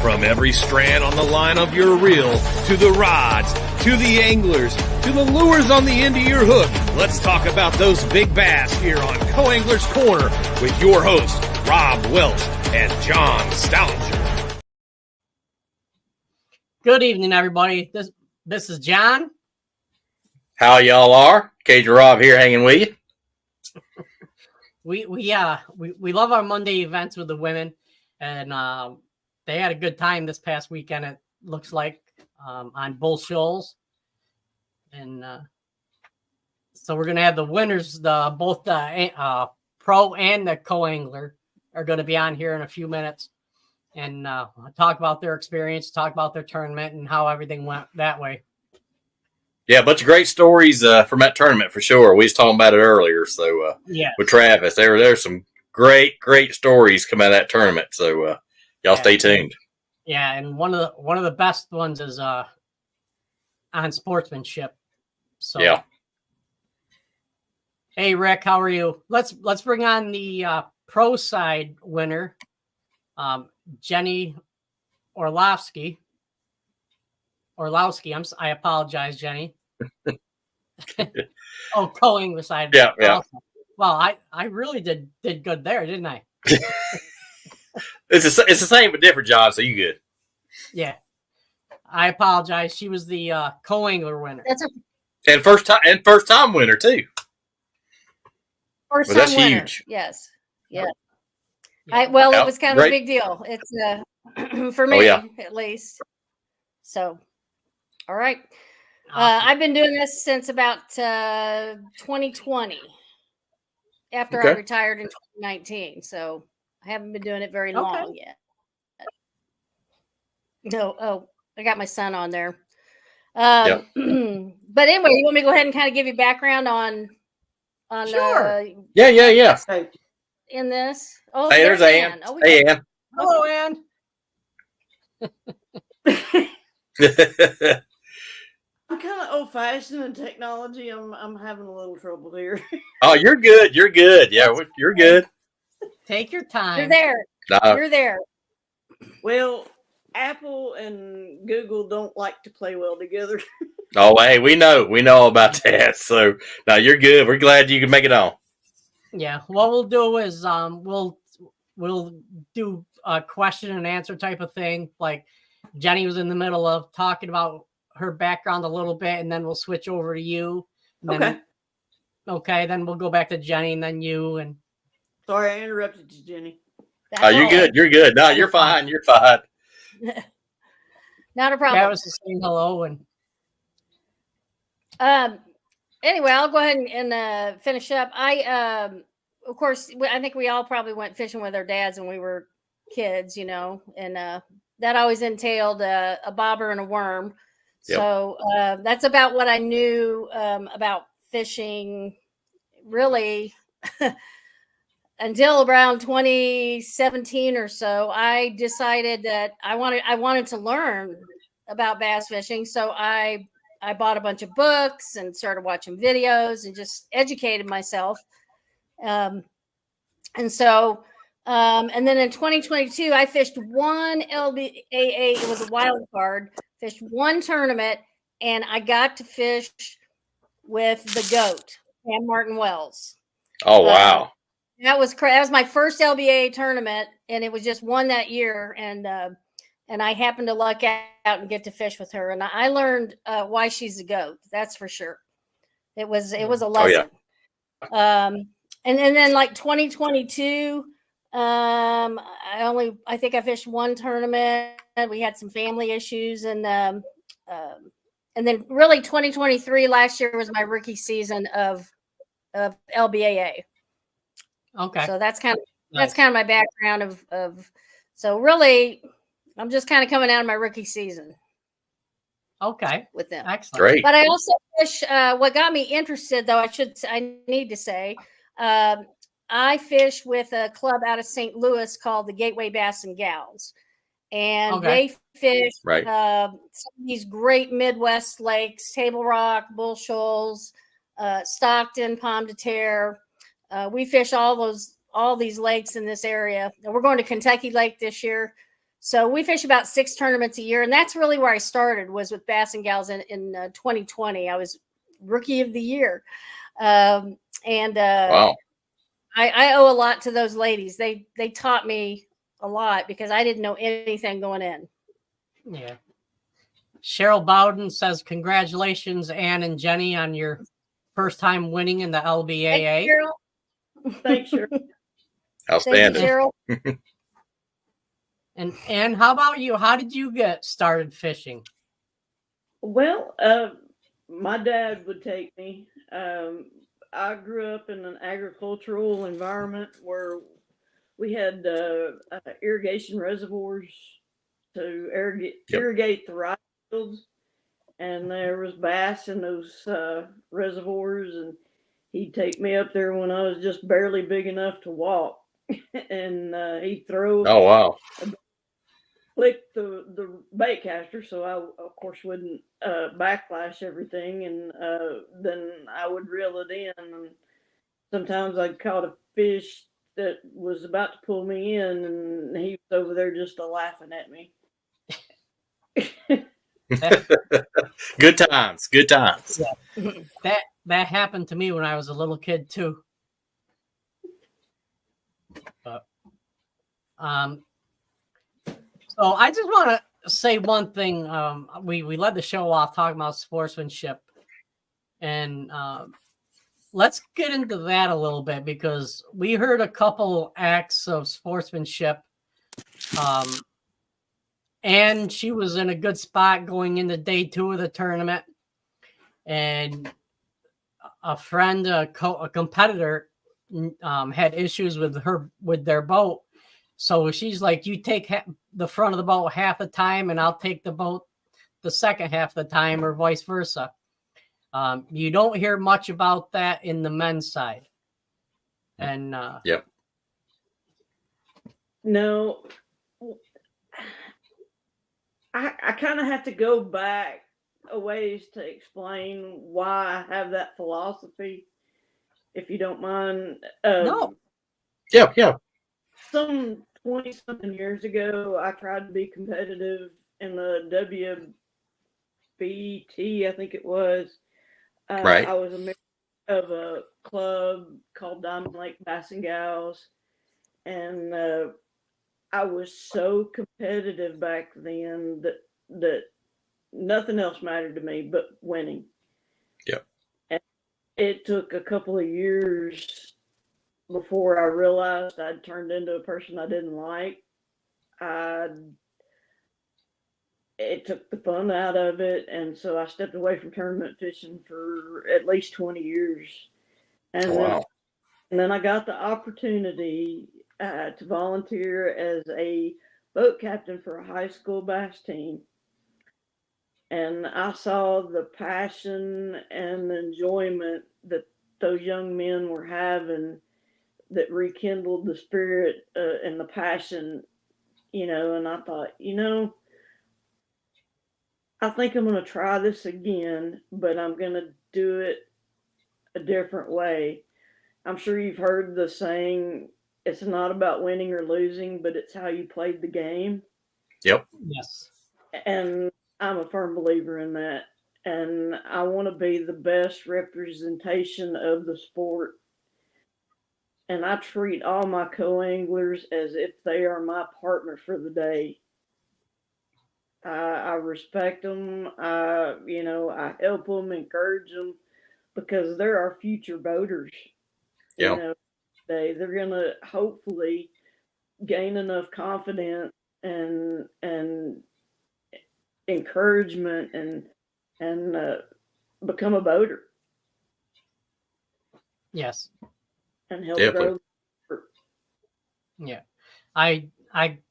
From every strand on the line of your reel, to the rods, to the anglers, to the lures on the end of your hook, let's talk about those big bass here on Co-Angler's Corner with your hosts, Rob Welch and John Stoudinger. Good evening, everybody. This is John. How y'all are? Cajun Rob here, hanging with you. We love our Monday events with the women, and they had a good time this past weekend. It looks like on Bull Shoals, and so we're gonna have the winners. Both the pro and the co-angler are going to be on here in a few minutes, and talk about their experience, talk about their tournament, and how everything went that way. Yeah, a bunch of great stories from that tournament for sure. We was talking about it earlier. So with Travis, there's some great stories coming out of that tournament. So y'all stay tuned. Yeah, and one of the best ones is on sportsmanship. So yeah. Hey Rick, how are you? Let's bring on the pro side winner, Jenny Orlowski. I apologize, Jenny. Oh, co-angler side. Yeah. Awesome. Well, I really did good there, didn't I? It's the same but different, John. So you good? Yeah. I apologize. She was the co-angler winner. And first time winner too. First time that's winner. Huge. Yes. Yeah. Yeah. It was kind of a big deal. It's for me at least. So, all right. Awesome. I've been doing this since about 2020. After I retired in 2019, so I haven't been doing it very long yet. No, I got my son on there. But anyway, you want me to go ahead and kind of give you background on sure. Yeah. In this. Oh, hey, there's Ann. Hey, Ann. Hello, Ann. I'm kind of old-fashioned in technology. I'm having a little trouble here. Oh, you're good. You're good. Yeah, you're good. Take your time. You're there. You're there. Well, Apple and Google don't like to play well together. Oh, hey, we know about that. So, no, you're good. We're glad you can make it on. Yeah, what we'll do is we'll do a question and answer type of thing. Like Jenny was in the middle of talking about her background a little bit, and then we'll switch over to you. Then we'll go back to Jenny and then you. And sorry, I interrupted you, Jenny. You're good. You're good. No, you're fine. You're fine. Not a problem. That was just saying hello. And anyway, I'll go ahead and finish up. Of course, I think we all probably went fishing with our dads when we were kids, and that always entailed a bobber and a worm. Yep. So that's about what I knew about fishing, really, until around 2017 or so. I decided that I wanted to learn about bass fishing, so I bought a bunch of books and started watching videos and just educated myself. And then in 2022, I fished one LBAA. It was a wild card. Fished one tournament, and I got to fish with the GOAT, Sam Martin Wells. Oh wow! That was crazy. That was my first LBAA tournament, and it was just one that year. And I happened to luck out and get to fish with her, and I learned why she's the GOAT. That's for sure. It was a lesson. Oh, yeah. And then like 2022. I think I fished one tournament. We had some family issues, and then really 2023 last year was my rookie season of LBAA. Okay. So that's kind of my background of so really I'm just kind of coming out of my rookie season. Okay. With them. Excellent. Great. But I also fish what got me interested though, I need to say, I fish with a club out of St. Louis called the Gateway Bass and Gals, and they fish some of these great Midwest lakes: Table Rock, Bull Shoals, Stockton, Pomme de Terre. We fish all these lakes in this area. And we're going to Kentucky Lake this year, So we fish about 6 tournaments a year, and that's really where I started, was with Bass and Gals in 2020. I was Rookie of the Year. Wow. I owe a lot to those ladies. They taught me a lot because I didn't know anything going in. Yeah. Cheryl Bowden says, congratulations, Ann and Jenny, on your first time winning in the LBAA. Thanks, Cheryl. Outstanding. Thank you, Cheryl. And how about you? How did you get started fishing? Well, my dad would take me. I grew up in an agricultural environment where we had irrigation reservoirs to irrigate the rice fields, and there was bass in those reservoirs, and he'd take me up there when I was just barely big enough to walk, and he'd throw. Oh wow! Click the bait caster, so I of course wouldn't backlash everything, and then I would reel it in, and sometimes I'd caught a fish that was about to pull me in, and he was over there just laughing at me. Good times. Yeah. That happened to me when I was a little kid too. But so I just want to say one thing. We led the show off talking about sportsmanship, and let's get into that a little bit, because we heard a couple acts of sportsmanship. And she was in a good spot going into day 2 of the tournament, and a friend, a competitor, had issues with their boat. So she's like, you take the front of the boat half the time, and I'll take the boat the second half of the time, or vice versa. You don't hear much about that in the men's side. And yep. No, I kind of have to go back a ways to explain why I have that philosophy, if you don't mind. No. Yeah. Some 20-something years ago, I tried to be competitive in the WBT, I think it was. Right. I was a member of a club called Diamond Lake Bass and Gals, and I was so competitive back then that nothing else mattered to me but winning. Yep. And it took a couple of years before I realized I'd turned into a person I didn't like. It took the fun out of it, and so I stepped away from tournament fishing for at least 20 years. And wow. Then I got the opportunity to volunteer as a boat captain for a high school bass team. And I saw the passion and the enjoyment that those young men were having that rekindled the spirit and the passion, and I thought, I think I'm going to try this again, but I'm going to do it a different way. I'm sure you've heard the saying, it's not about winning or losing, but it's how you played the game. Yep. Yes. And I'm a firm believer in that. And I want to be the best representation of the sport. And I treat all my co-anglers as if they are my partner for the day. I respect them. I help them, encourage them, because they're our future boaters. Yeah. They're going to hopefully gain enough confidence and encouragement and become a boater. Yes. And help Definitely. grow. Yeah. I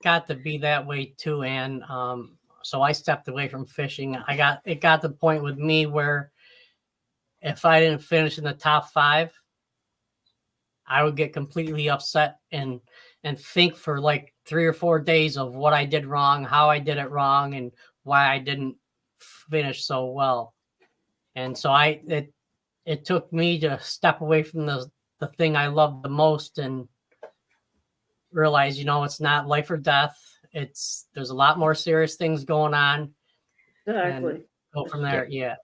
got to be that way too, and so I stepped away from fishing. It got to the point with me where if I didn't finish in the top 5, I would get completely upset and think for like 3 or 4 days of what I did wrong, how I did it wrong, and why I didn't finish so well. And so it took me to step away from the thing I loved the most and realize, it's not life or death. there's a lot more serious things going on. Exactly. Go from there. Yeah.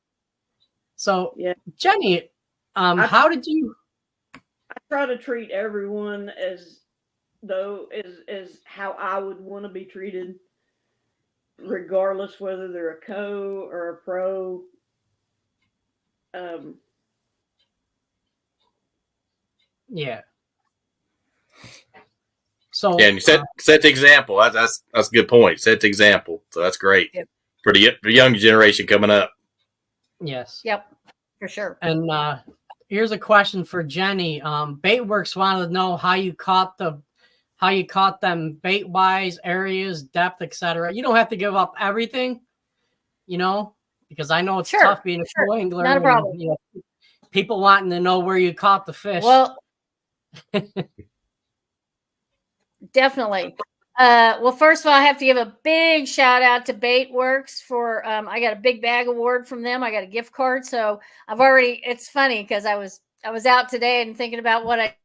So Jenny, how did you? I try to treat everyone as how I would want to be treated, regardless whether they're a co or a pro. Yeah. So and you set the example. That's a good point. Set the example. So that's great for the young generation coming up. Yes. Yep, for sure. And here's a question for Jenny. Baitworks wanted to know how you caught them bait wise, areas, depth, etc. You don't have to give up everything, because I know it's tough being a pro angler. Not a problem. People wanting to know where you caught the fish. Well, definitely. Well, first of all, I have to give a big shout out to Baitworks for I got a big bag award from them. I got a gift card. So it's funny because I was out today and thinking about what I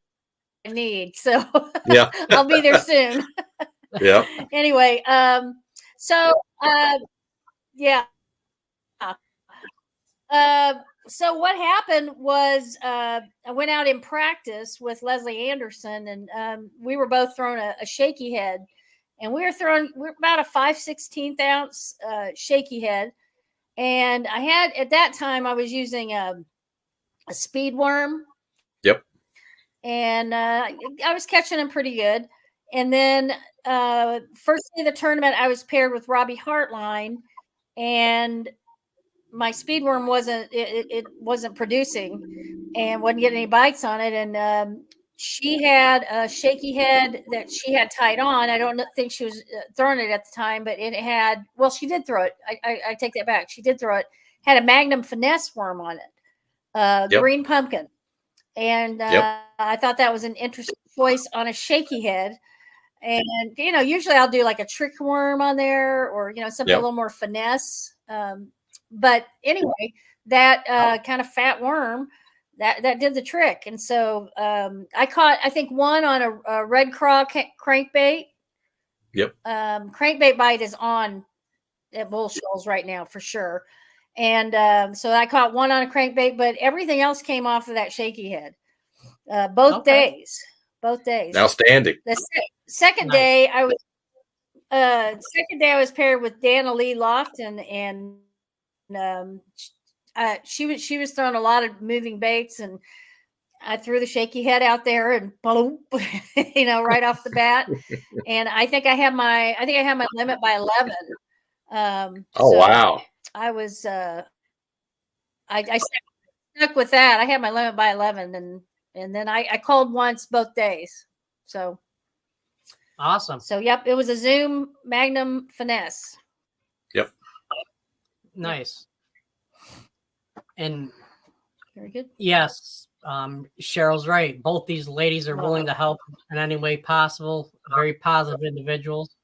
need. So yeah, I'll be there soon. Yeah. Anyway, so what happened was I went out in practice with Leslie Anderson, and we were both throwing a shaky head, and we're about a 5/16 ounce shaky head, and I had at that time I was using a speed worm. Yep. And I was catching them pretty good, and then first day of the tournament I was paired with Robbie Hartline, and my speed worm wasn't producing and wasn't getting any bites on it. And she had a shaky head that she had tied on. I don't think she was throwing it at the time, but she did throw it. I take that back. She did throw it. Had a Magnum finesse worm on it, green pumpkin. And I thought that was an interesting choice on a shaky head. And, usually I'll do like a trick worm on there or, something a little more finesse. But anyway, that kind of fat worm that did the trick. And so I caught, I think, one on a red craw crankbait. Yep. Crankbait bite is on at Bull Shoals right now for sure. And so I caught one on a crankbait, but everything else came off of that shaky head. Both days. Outstanding. The second day I was paired with Dana Lee Lofton, and she was throwing a lot of moving baits, and I threw the shaky head out there and boom, right off the bat. And I think I had my limit by 11. Wow. I was I stuck with that. I had my limit by 11, and then I called once both days. So awesome. So it was a Zoom Magnum finesse. Yep. Nice. And very good. Yes. Cheryl's right. Both these ladies are willing to help in any way possible. Very positive individuals.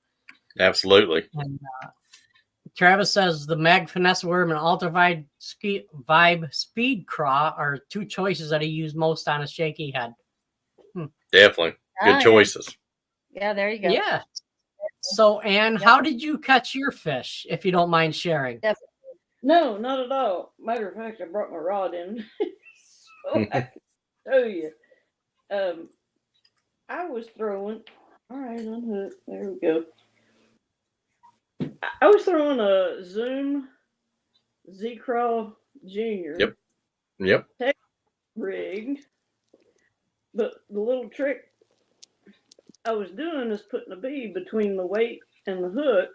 Absolutely. And Travis says the Mag Finesse Worm and Ultra Vibe Speed Craw are two choices that he used most on a shaky head. Definitely. Good choices. Yeah, there you go. Yeah. So, Ann, how did you catch your fish, if you don't mind sharing? Definitely. No, not at all. Matter of fact, I brought my rod in so I can show you. I was throwing. All right, unhook. There we go. I was throwing a Zoom Z-Craw Junior. Yep. Tech rig. But the little trick I was doing is putting a bead between the weight and the hook.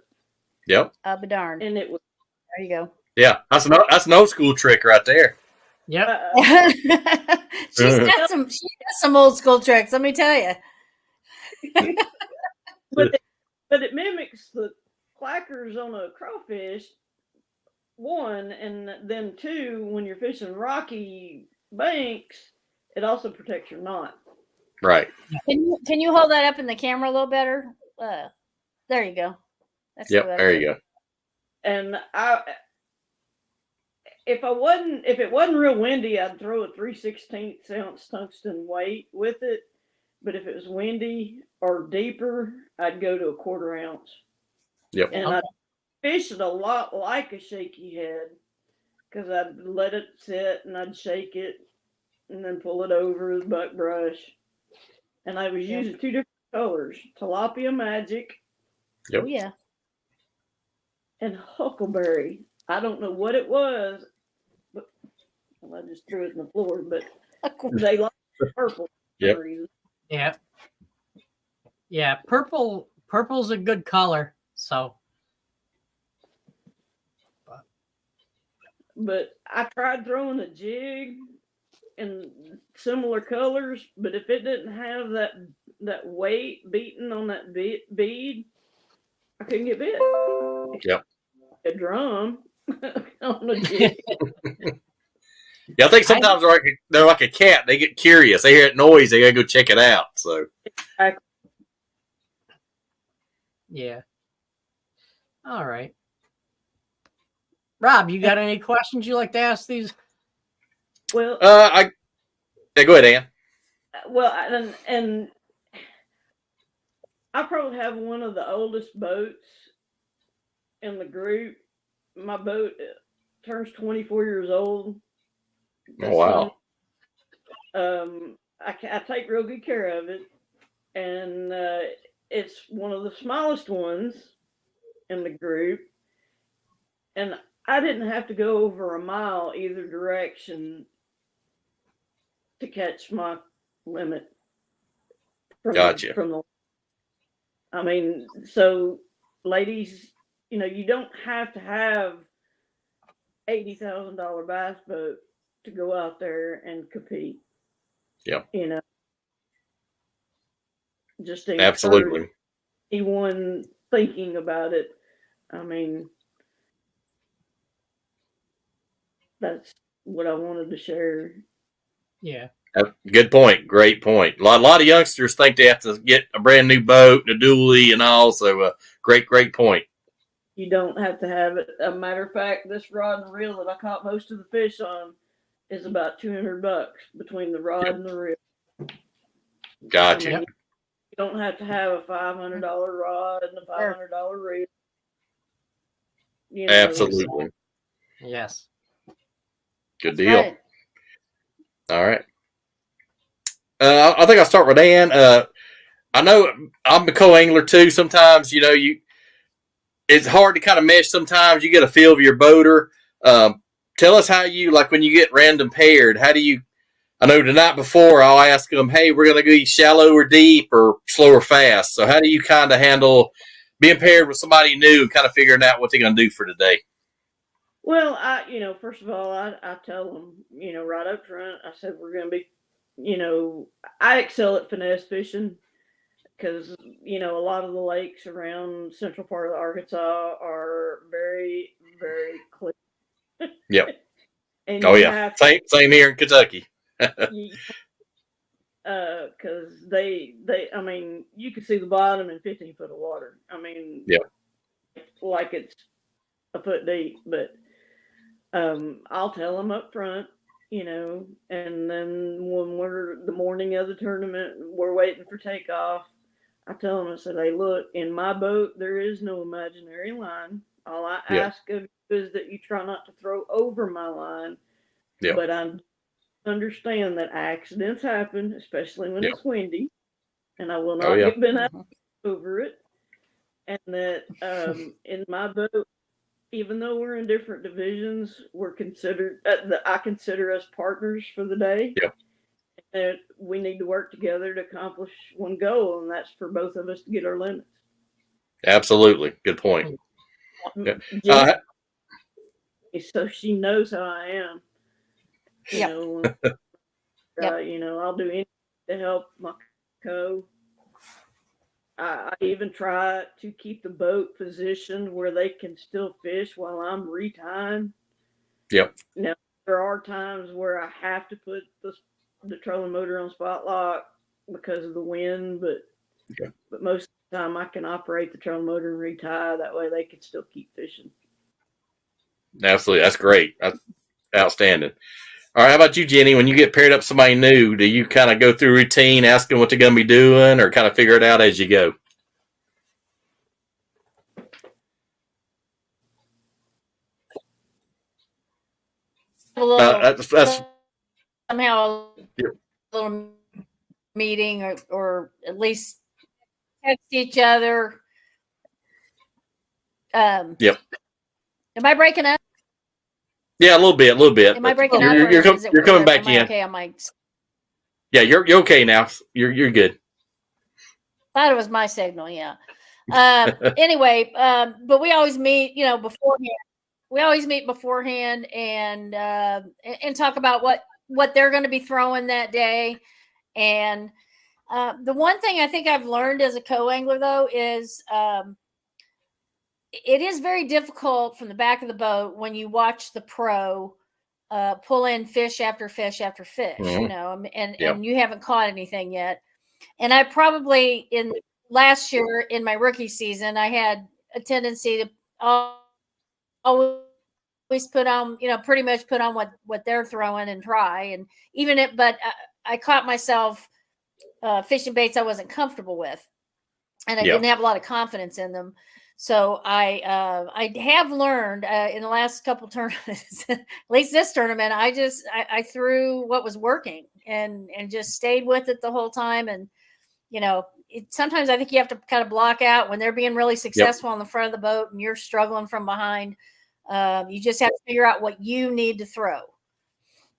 Yep. I'll be darned. And it was. There you go. Yeah, that's an old school trick right there. Yep. She's got some old school tricks, let me tell you. but it mimics the clackers on a crawfish, one, and then two, when you're fishing rocky banks, it also protects your knot. Right. Can you hold that up in the camera a little better? There you go. That's there you go. And if it wasn't real windy, I'd throw a 3/16 ounce tungsten weight with it. But if it was windy or deeper, I'd go to a 1/4 ounce. Yep. And I fished it a lot like a shaky head because I'd let it sit and I'd shake it and then pull it over with buck brush. And I was using 2 different colors, Tilapia Magic. Yep. Oh, yeah. And Huckleberry. I don't know what it was, but I just threw it in the floor, but they like the purple. Yep. Yeah. Yeah. Purple's a good color. So. But I tried throwing a jig in similar colors, but if it didn't have that weight beating on that bead, I couldn't get bit. Yep. A drum on a jig. Yeah, I think sometimes they're like a cat. They get curious. They hear that noise. They gotta go check it out. So. Yeah. All right. Rob, you got any questions you like to ask these? Well, yeah, go ahead, Ann. Well, and I probably have one of the oldest boats in the group. My boat turns 24 years old. Oh, wow. I take real good care of it, and it's one of the smallest ones in the group, and I didn't have to go over a mile either direction to catch my limit. Gotcha. I mean, so ladies, you don't have to have $80,000 bass boat to go out there and compete. Yeah. Just absolutely. Anyone thinking about it, I mean, that's what I wanted to share. Yeah. Good point. Great point. A lot of youngsters think they have to get a brand new boat and a dually and all. So, great point. You don't have to have it. A matter of fact, this rod and reel that I caught most of the fish on is about $200 between the rod and the reel. Gotcha. You don't have to have a $500 rod and a $500 reel. Absolutely. Yes. Good deal. Right. All right. I think I'll start with Ann. I know I'm a co-angler too. Sometimes, it's hard to kind of mesh. Sometimes you get a feel of your boater. Tell us how you, like when you get random paired, I know the night before I'll ask them, hey, we're going to go shallow or deep or slow or fast. So how do you kind of handle being paired with somebody new and kind of figuring out what they're going to do for today? Well, first of all, I tell them, right up front, I said, we're going to be, I excel at finesse fishing because, a lot of the lakes around central part of Arkansas are very, very clear. Yep. Yeah. Same here in Kentucky. Because they, I mean, you can see the bottom in 15 foot of water. I mean, yeah, like it's a foot deep, but I'll tell them up front, and then when we're the morning of the tournament, we're waiting for takeoff. I tell them, I said, hey, look, in my boat, there is no imaginary line. All I ask of you is that you try not to throw over my line. Yeah. But I understand that accidents happen, especially when it's windy, and I will not get bent out over it. And that in my boat, even though we're in different divisions, we're considered. I consider us partners for the day. Yeah. And we need to work together to accomplish one goal, and that's for both of us to get our limits. Absolutely, good point. Yeah. So she knows how I am. You know, I'll do anything to help my co. I even try to keep the boat positioned where they can still fish while I'm retying. Yep. Now, there are times where I have to put the trolling motor on spot lock because of the wind, but most of the time I can operate the trolling motor and retie. That way they can still keep fishing. Absolutely. That's great. That's outstanding. All right. How about you, Jenny? When you get paired up with somebody new, do you kind of go through routine, ask them what they're going to be doing, or kind of figure it out as you go? a little that's somehow a little meeting or at least text each other. Yep. Am I breaking up? Yeah, a little bit. Am I breaking up? You're coming back in. Okay, am I? Yeah, you're okay now. You're good. Thought it was my signal. Yeah. Anyway, but we always meet, beforehand. We always meet beforehand and talk about what they're going to be throwing that day. And the one thing I think I've learned as a co-angler, though, is it is very difficult from the back of the boat when you watch the pro pull in fish after fish after fish, Mm-hmm. And you haven't caught anything yet. And I probably last year in my rookie season, I had a tendency to always put on, pretty much put on what they're throwing and try. And but I caught myself fishing baits I wasn't comfortable with, and I didn't have a lot of confidence in them. So I have learned in the last couple tournaments, at least this tournament, I threw what was working and just stayed with it the whole time. And, sometimes I think you have to kind of block out when they're being really successful on the front of the boat and you're struggling from behind. You just have to figure out what you need to throw.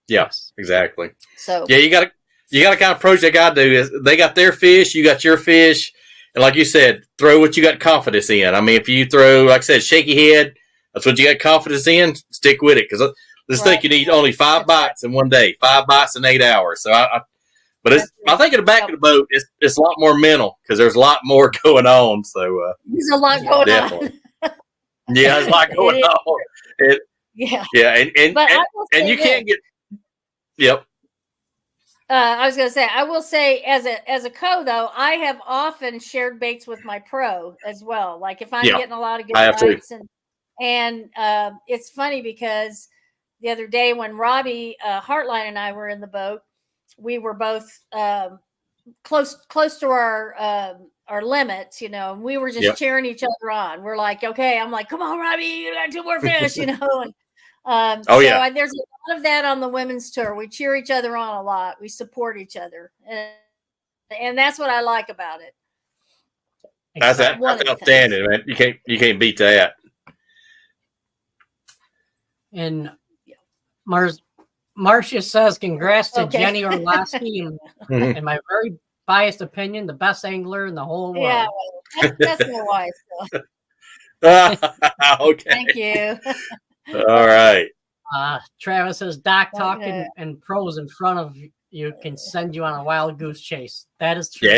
Yes, exactly. So yeah, you got to kind of approach that guy do is they got their fish, you got your fish. And like you said, throw what you got confidence in. I mean, if you throw, like I said, shaky head, that's what you got confidence in, stick with it. Because let's think you need only 5 bites in one day, 5 bites in 8 hours. So I think in the back of the boat, it's a lot more mental because there's a lot more going on. So there's a lot going on. Yeah, there's a lot going on. And you can't get. Yep. I was going to say, I will say as a co though, I have often shared baits with my pro as well. Like if I'm getting a lot of good bites and it's funny because the other day when Robbie Hartline and I were in the boat, we were both close to our limits, and we were just cheering each other on. We're like, okay, I'm like, come on, Robbie, you got 2 more fish, and there's a lot of that on the women's tour. We cheer each other on a lot. We support each other, and that's what I like about it. That's outstanding, man. You can't beat that. And Marcia says, congrats to Jenny Orlowski, in my very biased opinion, the best angler in the whole world. Yeah, that's my wife. So. Okay. Thank you. All right. Travis says, Doc talking and pros in front of you can send you on a wild goose chase. That is true.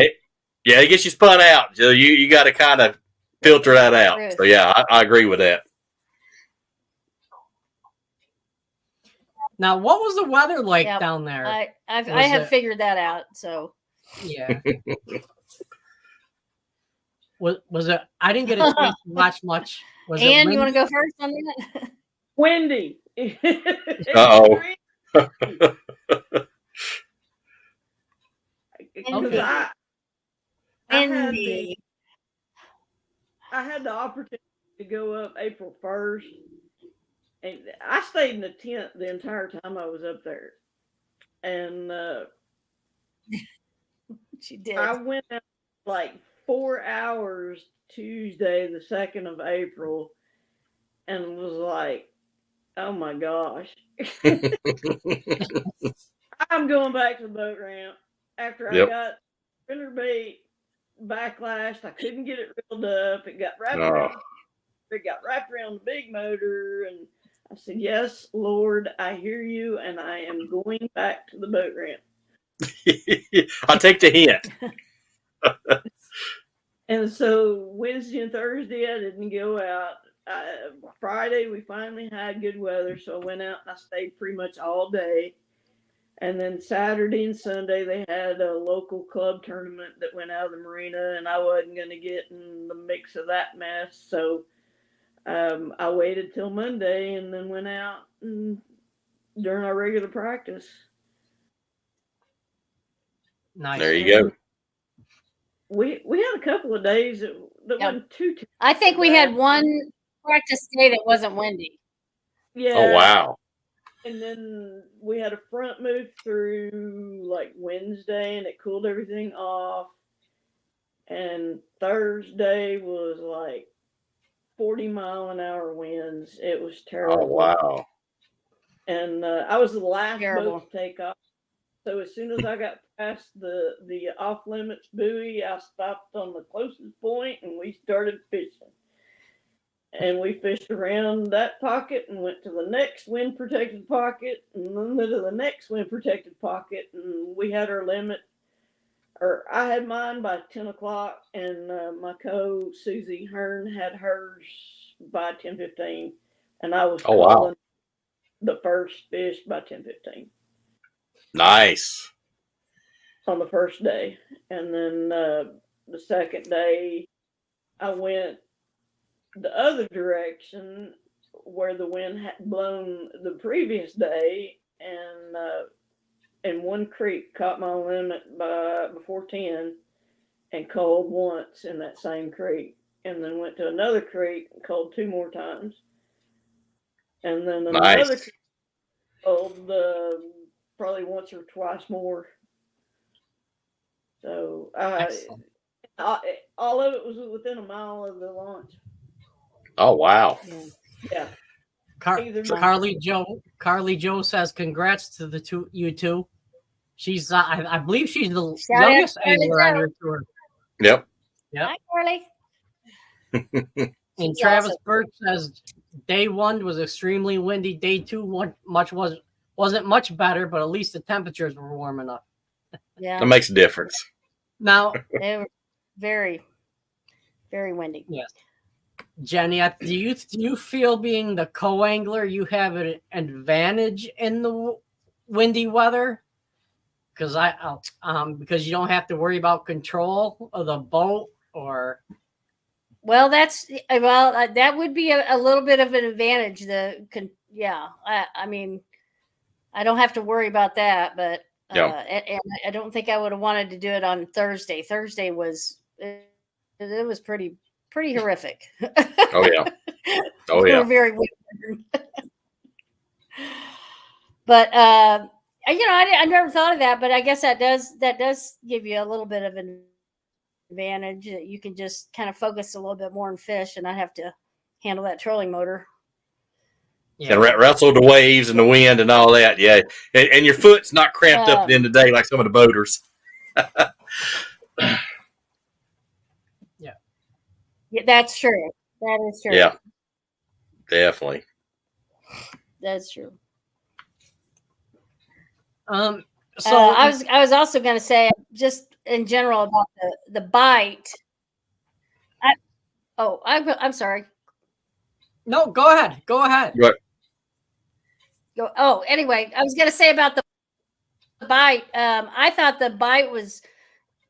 Yeah, it gets you spun out. So you got to kind of filter that out. So yeah, I agree with that. Now, what was the weather like down there? I have figured that out. So yeah. Was it? I didn't get a chance to watch much. And you want to go first on that? Windy. Uh-oh. I had the opportunity to go up April 1st, and I stayed in the tent the entire time I was up there. And she did. I went out like 4 hours Tuesday, the 2nd of April, and was like, oh my gosh. I'm going back to the boat ramp after I got spinnerbait backlashed. I couldn't get it reeled up. It got wrapped around. It got wrapped around the big motor, and I said, "Yes, Lord, I hear you, and I am going back to the boat ramp." I'll take the hint. And so Wednesday and Thursday, I didn't go out. Friday, we finally had good weather, so I went out and I stayed pretty much all day. And then Saturday and Sunday, they had a local club tournament that went out of the marina, and I wasn't going to get in the mix of that mess. So I waited till Monday and then went out during our regular practice. Nice. There you go. We had a couple of days that wasn't too. I think we had one practice day that wasn't windy. Yeah. Oh wow. And then we had a front move through like Wednesday, and it cooled everything off. And Thursday was like 40-mile-an-hour winds. It was terrible. Oh, wow. And I was the last boat to take off. So as soon as I got past the off limits buoy, I stopped on the closest point and we started fishing. And we fished around that pocket and went to the next wind protected pocket and then to the next wind protected pocket. And we had our limit, or I had mine by 10 o'clock, and my Susie Hearn had hers by 10:15, and I was calling the first fish by 10:15. Nice. On the first day. And then the second day, I went the other direction where the wind had blown the previous day, and one creek caught my limit before 10 and called once in that same creek, and then went to another creek and called 2 more times. And then another creek called probably once or twice more. So all of it was within a mile of the launch. Oh, wow. Yeah. Carly Joe says congrats to you two. She's I believe she's the youngest angler on your tour. Yep. Hi, Carly. And Travis Birch says day 1 was extremely windy. Day 2 wasn't much better, but at least the temperatures were warm enough. Yeah, that makes a difference. Now they were very, very windy. Yes, Jenny, do you feel being the co-angler you have an advantage in the windy weather? Because because you don't have to worry about control of the boat, or well, that would be a little bit of an advantage. I mean, I don't have to worry about that, but and I don't think I would have wanted to do it on Thursday. Thursday was pretty horrific. Oh yeah. Oh yeah. We were very weird. But I never thought of that, but I guess that does give you a little bit of an advantage. You can just kind of focus a little bit more on fish and not have to handle that trolling motor. Yeah. And wrestle the waves and the wind and all that. Yeah. And your foot's not cramped up at the end of the day like some of the boaters. Yeah, that's true. That is true. Yeah. Definitely. That's true. So I was also going to say, just in general, about the bite. I'm sorry. No, go ahead. What? Anyway, I was going to say about the bite. I thought the bite was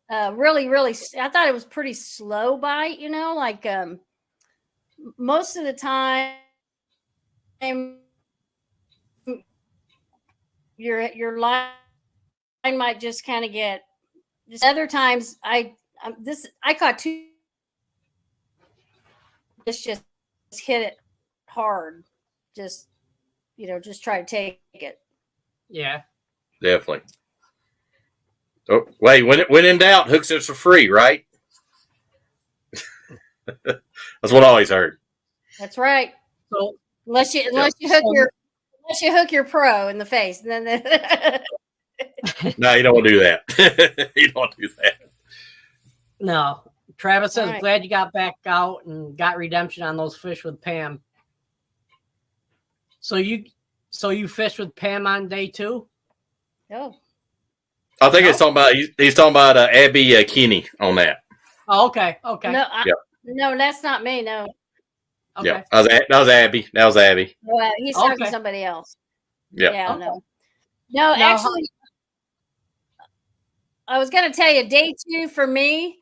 really, really. I thought it was pretty slow bite. Like most of the time, your line might just kind of get. Just other times, I caught 2. Just hit it hard. Just try to take it. Yeah, definitely. Oh wait, when in doubt, hooks it for free, right? That's what I always heard. That's right. So unless you hook your pro in the face, then no, you don't want to do that. You don't want to do that. No. Travis says, glad you got back out and got redemption on those fish with Pam. So you fished with Pam on day 2? Oh. I think he's talking about Abby Kinney on that. Oh, okay. No, that's not me. No. Okay. Yeah, that was Abby. Well, he's talking to somebody else. Yeah. Yeah. No, actually, I was going to tell you, day 2 for me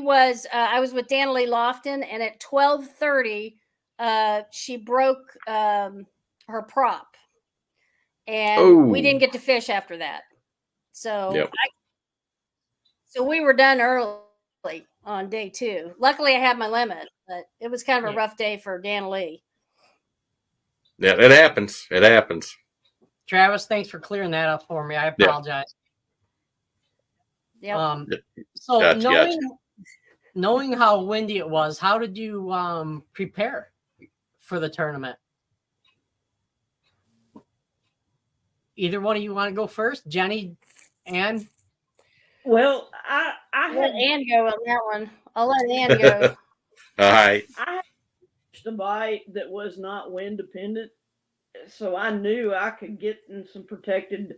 was I was with Danilee Lofton, and at 12:30, she broke her prop, and we didn't get to fish after that. So, so we were done early on day 2. Luckily, I had my limit, but it was kind of a rough day for Danilee. Yeah, it happens. It happens. Travis, thanks for clearing that up for me. I apologize. Yeah. So Gotcha. knowing how windy it was, how did you prepare for the tournament? Either one of you want to go first? Jenny, Ann? Well, I let had Ann go on that one. I'll let Ann go. All right. I had a bite that was not wind dependent, so I knew I could get in some protected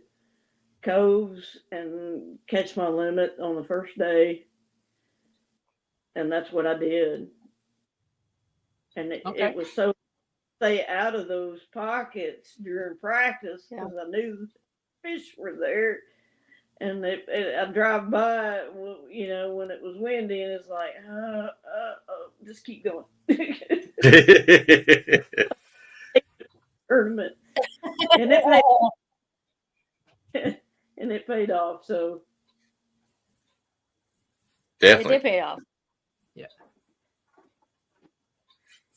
coves and catch my limit on the first day, and that's what I did. And it was so stay out of those pockets during practice because I knew the fish were there. And I drive by, you know, when it was windy, and it's like, just keep going. Tournament, and it paid off. So definitely, it did pay off. Yeah.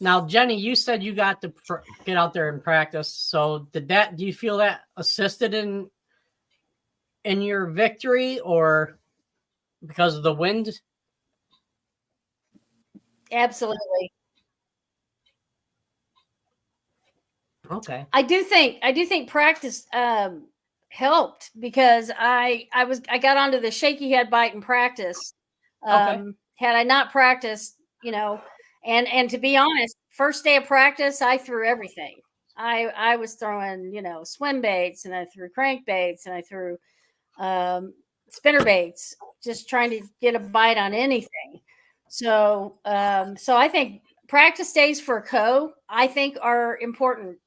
Now, Jenny, you said you got to get out there and practice. So do you feel that assisted in your victory, or because of the wind? Absolutely. Okay. I do think practice helped because I got onto the shaky head bite in practice. Had I not practiced, you know, and to be honest, first day of practice, I threw everything. I was throwing, you know, swim baits, and I threw crankbaits, and I threw spinner baits, just trying to get a bite on anything. So I think practice days for I think are important.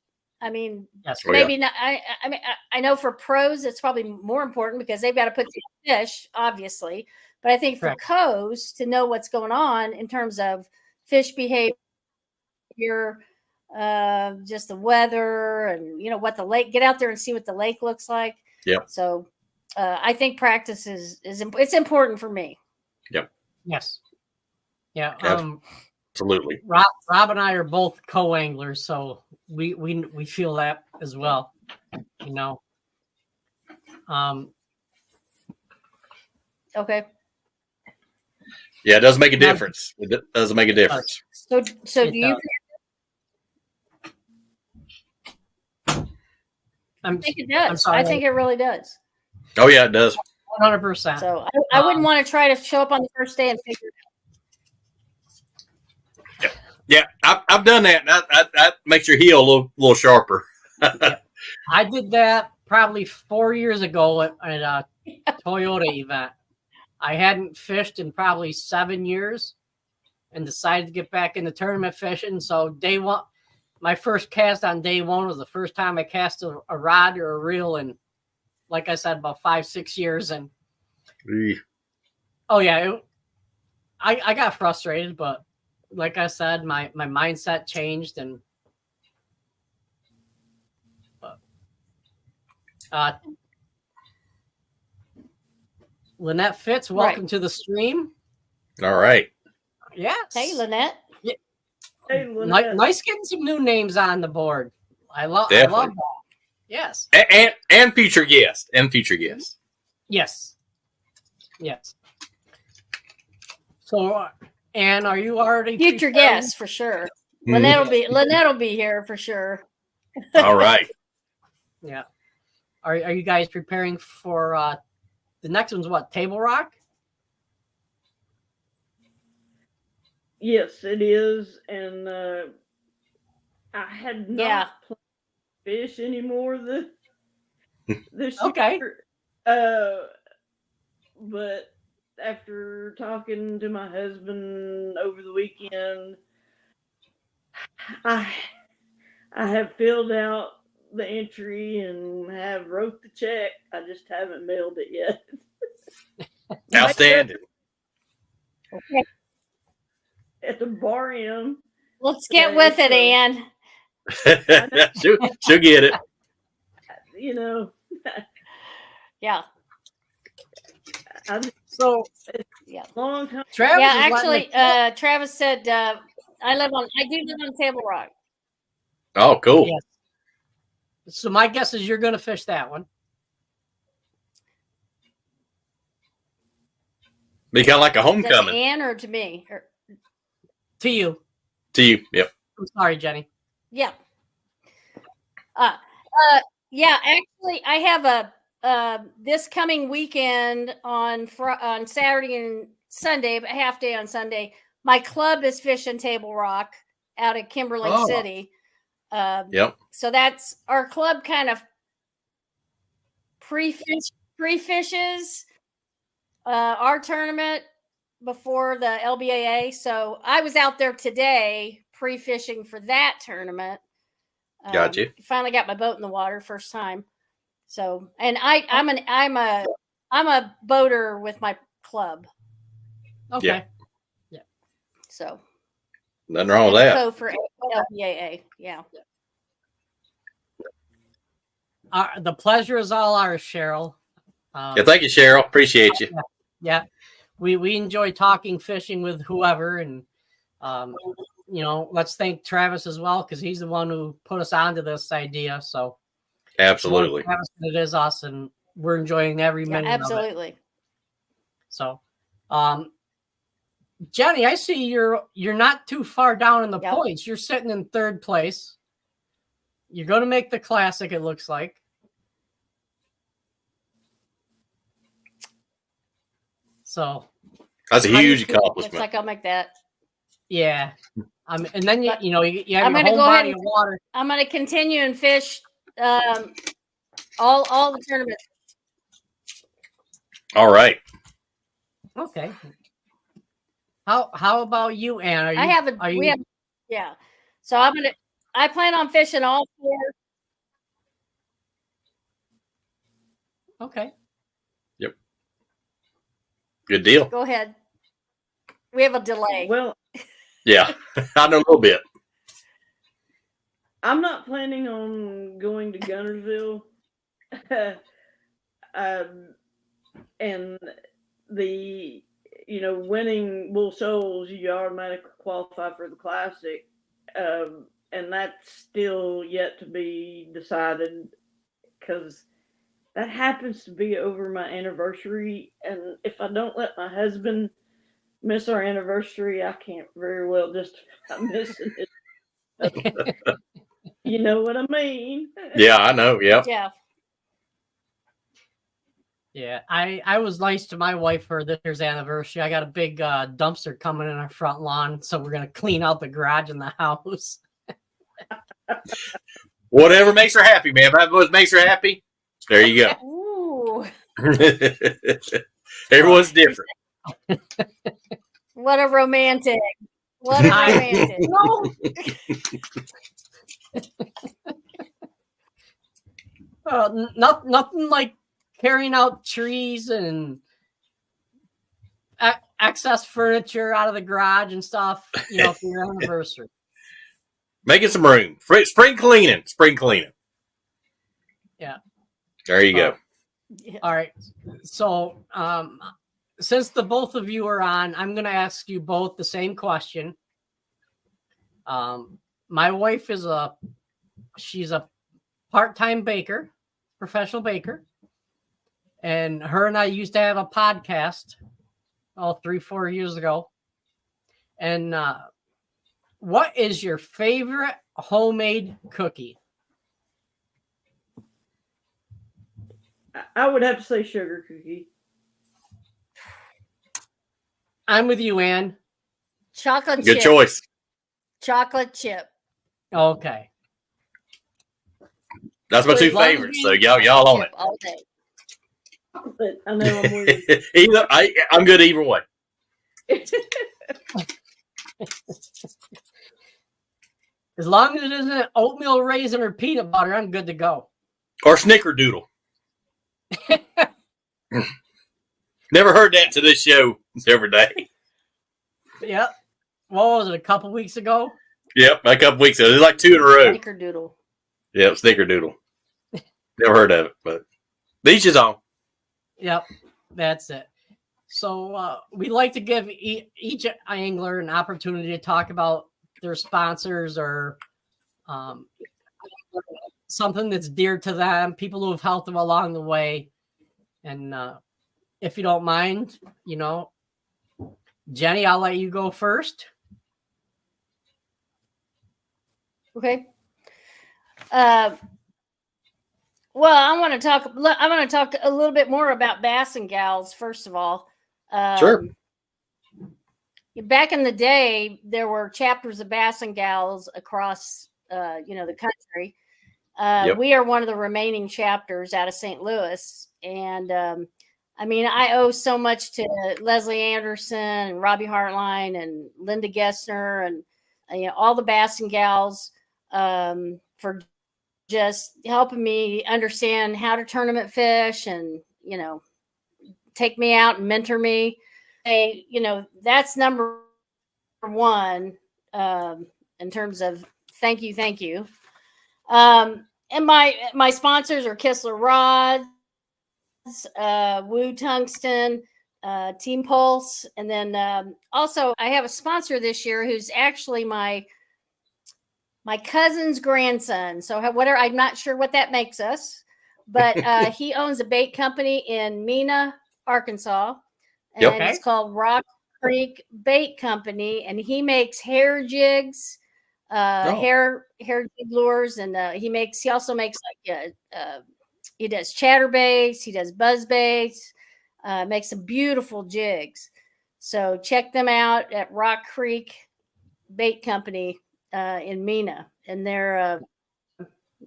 I mean, maybe not. I mean, I know for pros it's probably more important because they've got to put the fish, obviously. But I think for co's to know what's going on in terms of fish behavior, just the weather, and you know what the lake. Get out there and see what the lake looks like. Yeah. So I think practice is it's important for me. Yep. Yes. Yeah. Absolutely. Rob and I are both co-anglers, so we feel that as well. You know. Okay. Yeah, it does make a difference. It does make a difference. So do you? I think it does. I think it really does. Oh yeah, it does. 100%. So I wouldn't want to try to show up on the first day and figure it out. Yeah, I've done that. That makes your heel a little sharper. I did that probably 4 years ago at a Toyota event. I hadn't fished in probably 7 years and decided to get back into tournament fishing. So day one, my first cast on day one was the first time I cast a rod or a reel in, like I said, about 5-6 years. And I got frustrated, but like I said, my mindset changed, and Lynette Fitz, welcome to the stream. All right. Yes. Hey, Lynette. Yeah. Hey, Lynette. Nice getting some new names on the board. I love that. Yes. And future guest. Yes. Yes. So, Ann, are you already future guest for sure? Lynette will be here for sure. All right. Yeah. Are you guys preparing for the next one's what? Table Rock? Yes, it is. And I had not played fish anymore this year. But after talking to my husband over the weekend, I have filled out the entry and have wrote the check. I just haven't mailed it yet. Outstanding. Okay. At the bar M. Let's get with it, Ann. She'll get it. You know. Yeah. So long time. Travis said I do live on Table Rock. Oh, cool. Yes. So my guess is you're going to fish that one. Be kind of like a homecoming. To Ann or to me? To you. To you, yep. I'm sorry, Jenny. Yeah. Yeah, actually, I have a this coming weekend on Saturday and Sunday, but half day on Sunday. My club is fishing Table Rock out of Kimberlake City. Yep. So that's our club kind of pre-fishes our tournament before the LBAA. So I was out there today pre-fishing for that tournament. Gotcha. Finally got my boat in the water first time. So, and I'm a boater with my club. Okay. Yeah. So. Nothing wrong with that. Go for LBAA. Yeah. The pleasure is all ours, Cheryl. Yeah, thank you, Cheryl. Appreciate you. Yeah. We enjoy talking fishing with whoever, and let's thank Travis as well, because he's the one who put us onto this idea. So absolutely, Travis, it is us, and we're enjoying every minute. Absolutely. Of it. So, Jenny, I see you're not too far down in the points. You're sitting in third place. You're going to make the classic, it looks like. So that's a huge accomplishment. Looks like I'll make that. Yeah. And then you have your whole body of water. I'm going to continue and fish all the tournaments. All right. Okay. How about you, Ann? Yeah. So I plan on fishing all 4. Okay. Yep. Good deal. Go ahead. We have a delay. Well, yeah, I know a little bit. I'm not planning on going to Gunnersville. And the winning Bull Shoals, you automatically qualify for the Classic. And that's still yet to be decided, because that happens to be over my anniversary. And if I don't let my husband miss our anniversary, I can't very well justify missing it. You know what I mean? Yeah, I know. Yep. Yeah. Yeah, I was nice to my wife for this year's anniversary. I got a big dumpster coming in our front lawn, so we're going to clean out the garage and the house. Whatever makes her happy, man. If that what makes her happy, there you go. Ooh. Everyone's different. What a romantic. What a romantic. Nothing like carrying out trees and excess furniture out of the garage and stuff, for your anniversary. Making some room. Spring cleaning. Yeah. There you go. All right. So, since the both of you are on, I'm going to ask you both the same question. My wife she's a part-time baker, professional baker. And her and I used to have a podcast 3-4 years ago. And what is your favorite homemade cookie? I would have to say sugar cookie. I'm with you, Ann. Chocolate chip. Good choice. Chocolate chip. Okay. That's my 2 favorites. So y'all on it. All day. But I know I'm with I'm good either way. As long as it isn't oatmeal raisin or peanut butter, I'm good to go. Or snickerdoodle. Never heard that to this show every day. Yep. What was it, a couple weeks ago? Yep, a couple weeks ago. There's like 2 in a row. Snickerdoodle. Yep, snickerdoodle. Never heard of it, but each is on. Yep, that's it. So we like to give each angler an opportunity to talk about their sponsors or something that's dear to them, people who have helped them along the way. And if you don't mind, Jenny, I'll let you go first. Okay. Well, I want to talk a little bit more about Bass and Gals. First of all, Sure. Back in the day, there were chapters of Bass and Gals across, the country. Yep. We are one of the remaining chapters out of St. Louis, and I owe so much to Leslie Anderson and Robbie Hartline and Linda Gessner and all the Bass and Gals for just helping me understand how to tournament fish and take me out and mentor me. That's number one in terms of thank you. And my sponsors are Kistler Rods, Woo Tungsten, Team Pulse, and then also I have a sponsor this year who's actually my cousin's grandson. So whatever, I'm not sure what that makes us, but he owns a bait company in Mena, Arkansas, and it's called Rock Creek Bait Company, and he makes hair jigs, hair jig lures, and he also makes he does chatterbaits, he does buzz baits, makes some beautiful jigs. So check them out at Rock Creek Bait Company in Mena, and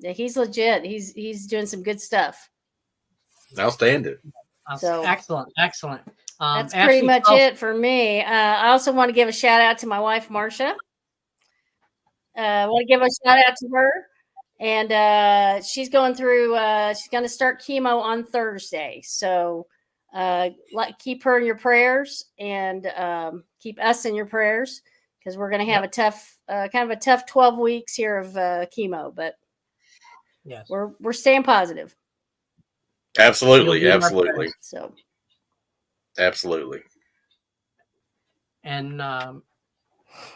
he's legit. He's doing some good stuff. Outstanding. So excellent. That's pretty much it for me. I also want to give a shout out to my wife, Marcia. I want to give a shout out to her. And she's going through, she's going to start chemo on Thursday. So keep her in your prayers and keep us in your prayers because we're going to have a tough, kind of a tough 12 weeks here of chemo. But yes, we're staying positive. Absolutely. So. Absolutely. And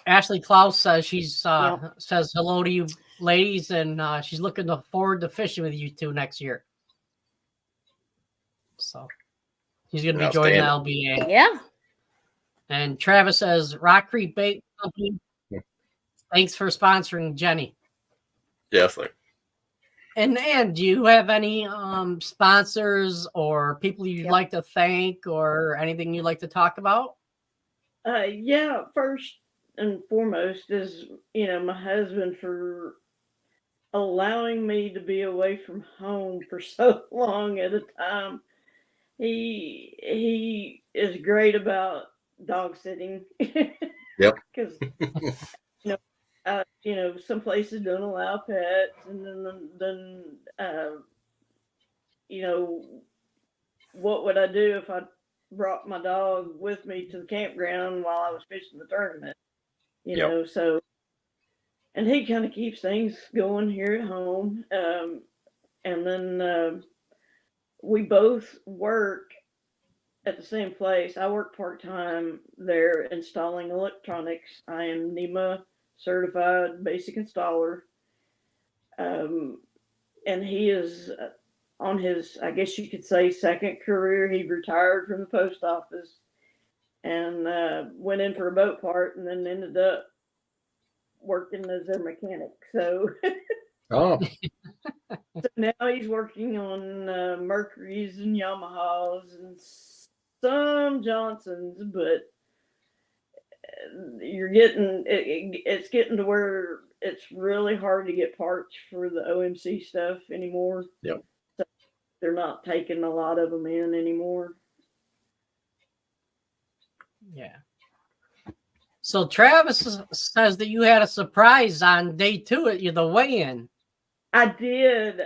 Ashley Klaus says says hello to you ladies, and she's looking forward to fishing with you two next year. So he's going to be joining the LBAA. Yeah. And Travis says Rock Creek Bait Company. Thanks for sponsoring Jenny. Definitely. And do you have any sponsors or people you'd like to thank or anything you'd like to talk about? Yeah, first and foremost is, my husband for allowing me to be away from home for so long at a time. He is great about dog sitting. Yep. Because, some places don't allow pets, and then what would I do if I brought my dog with me to the campground while I was fishing the tournament? So, and he kind of keeps things going here at home. And then we both work at the same place. I work part-time there installing electronics. I am NEMA certified basic installer. And he is on his, I guess you could say, second career. He retired from the post office and went in for a boat part and then ended up working as their mechanic. So, so now he's working on Mercury's and Yamahas and some Johnsons, but it's getting to where it's really hard to get parts for the OMC stuff anymore. Yep. So they're not taking a lot of them in anymore. Yeah. So Travis says that you had a surprise on day 2 at the weigh-in. I did.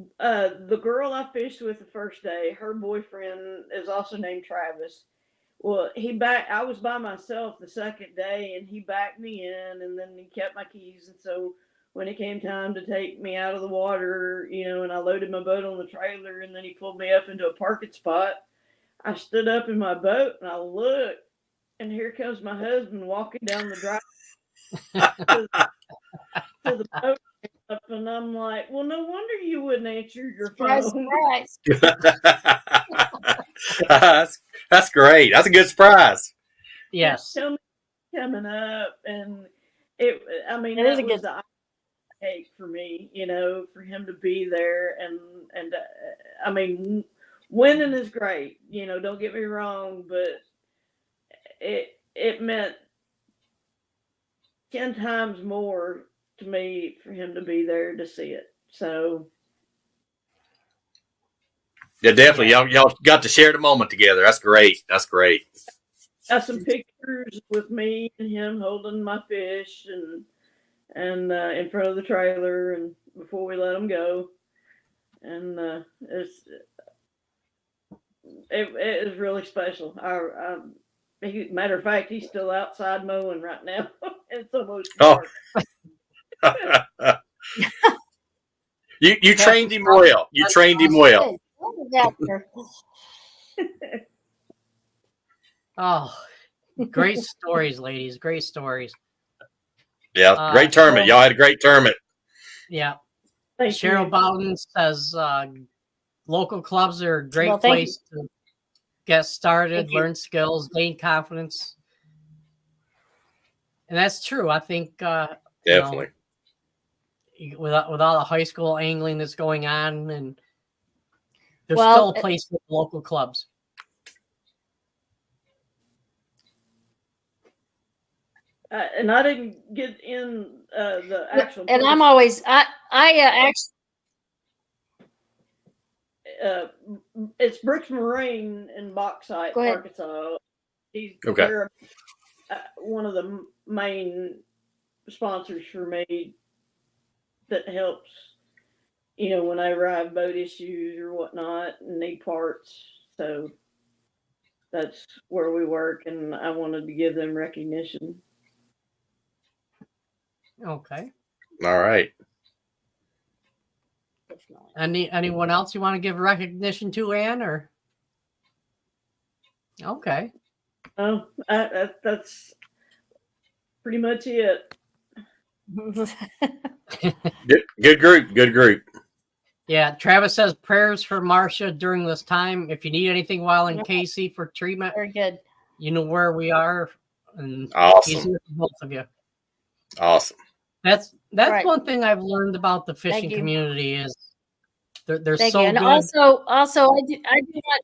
The girl I fished with the first day, her boyfriend is also named Travis. Well, I was by myself the second day, and he backed me in, and then he kept my keys. And so when it came time to take me out of the water, and I loaded my boat on the trailer, and then he pulled me up into a parking spot, I stood up in my boat, and I looked, and here comes my husband walking down the drive. to the boat stuff, and I'm like, well, no wonder you wouldn't answer your Surprise, phone. surprise. That's great. That's a good surprise. Yes. Tell me coming up, and It is that a was good. the cake for me, for him to be there, and winning is great. Don't get me wrong, but it meant 10 times more to me for him to be there to see it. So yeah, definitely. Y'all got to share the moment together. That's great. That's great. got some pictures with me and him holding my fish and in front of the trailer and before we let him go. And it is really special. Matter of fact, he's still outside mowing right now. It's almost dark. You trained him well. You trained him well. Oh, great stories, ladies. Great stories. Yeah, great tournament. Y'all had a great tournament. Yeah. Thank Cheryl you. Bowden says local clubs are a great Well, thank place to get started, Thank you. learn skills, gain confidence. And that's true. I think Definitely. With all the high school angling that's going on, and there's Well, still a place for local clubs. And I didn't get in the actual. And I'm always actually. It's Brooks Marine in Bauxite, Go ahead. Arkansas. Okay. They're one of the main sponsors for me that helps, whenever I have boat issues or whatnot and need parts. So that's where we work, and I wanted to give them recognition. Okay. All right. Anyone else you want to give recognition to, Ann? Or okay. Oh, that's pretty much it. Good group. Good group. Yeah, Travis says prayers for Marcia during this time. If you need anything while in Casey for treatment, Very good. you know where we are. And Awesome. he's here for both of you. Awesome. That's Right. one thing I've learned about the fishing Thank you. community is they're Thank so you. And good. also I do want.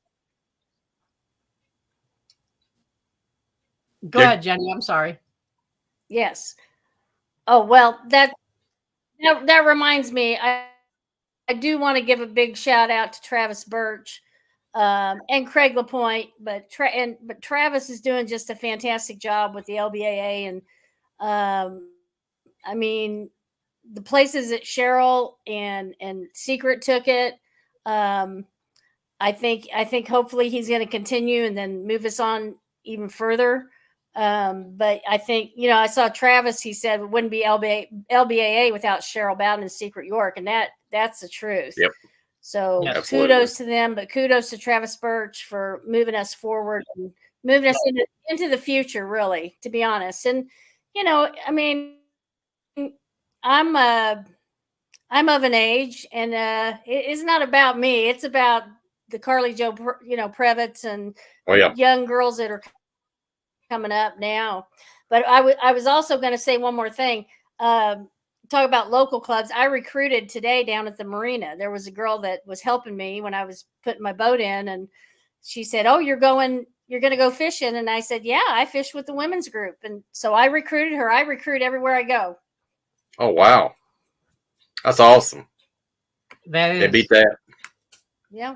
Go ahead, Jenny. I'm sorry. Yes. Oh, well, that reminds me. I do want to give a big shout out to Travis Birch and Craig LaPointe, but Travis is doing just a fantastic job with the LBAA, and the places that Cheryl and Secret took it. I think hopefully he's going to continue and then move us on even further. But I think, I saw Travis, he said it wouldn't be LBAA without Cheryl Bowden and Secret York. And that's the truth. Yep. So Absolutely. kudos to them, but kudos to Travis Birch for moving us forward and moving us into the future, really, to be honest. And, I'm of an age, and it's not about me. It's about the Carly Joe, Previtts and young girls that are coming up now. But I was also going to say one more thing. Talk about local clubs. I recruited today down at the marina. There was a girl that was helping me when I was putting my boat in, and she said, "Oh, you're going to go fishing?" And I said, "Yeah, I fish with the women's group." And so I recruited her. I recruit everywhere I go. Oh, wow. That's awesome. That is. They beat that. Yeah.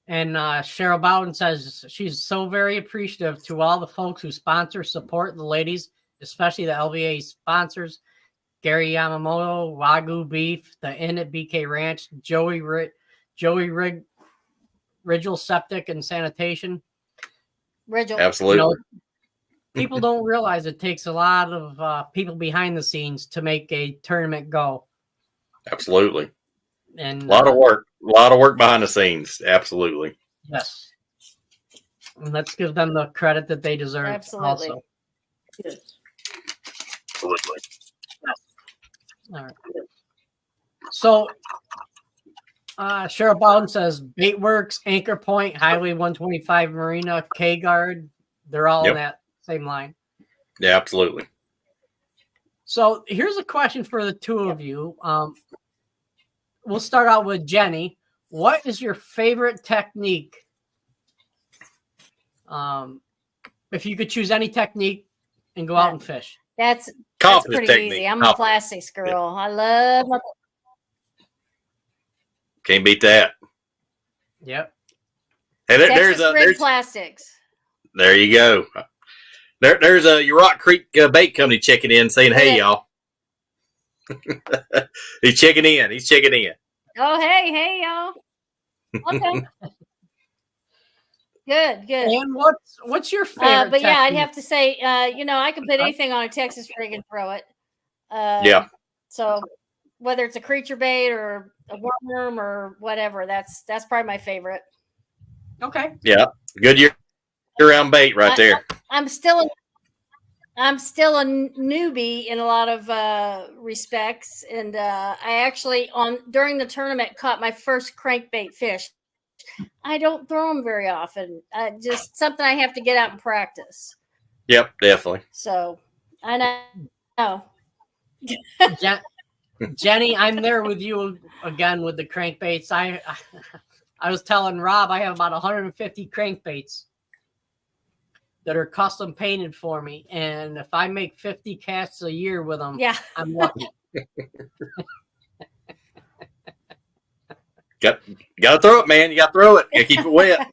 And Cheryl Bowden says she's so very appreciative to all the folks who sponsor, support the ladies, especially the LBA sponsors, Gary Yamamoto, Wagyu Beef, the Inn at BK Ranch, Joey Ridgel Septic and Sanitation. Ridgel. Absolutely. People don't realize it takes a lot of people behind the scenes to make a tournament go. Absolutely. And a lot of work behind the scenes. Absolutely. Yes. And let's give them the credit that they deserve. Absolutely. Also. Yes. Absolutely. All right. So, Cheryl Bowden says Baitworks, Anchor Point, Highway 125 Marina, K-Guard. They're all in that same line. Yeah, absolutely. So here's a question for the two of you. We'll start out with Jenny. What is your favorite technique? If you could choose any technique and go out and fish. That's pretty technique. easy. I'm a plastics girl. I love my... Can't beat that. Yep. Hey, there's plastics. There you go. There's a Rock Creek Bait Company checking in, saying, "Hey, y'all." He's checking in. Oh, hey, y'all. Okay. Good. And what's your favorite? But yeah, I'd have to say, I can put anything on a Texas rig and throw it. Yeah. So whether it's a creature bait or a worm or whatever, that's probably my favorite. Okay. Yeah. Good year-round bait right there. I'm still a newbie in a lot of respects, and I actually during the tournament caught my first crankbait fish. I don't throw them very often. Just something I have to get out and practice. Yep, definitely. So I know. Jenny, I'm there with you again with the crankbaits. I was telling Rob I have about 150 crankbaits that are custom painted for me, and if I make 50 casts a year with them, I'm lucky. Got to throw it, man. You got to throw it. Got to keep it wet.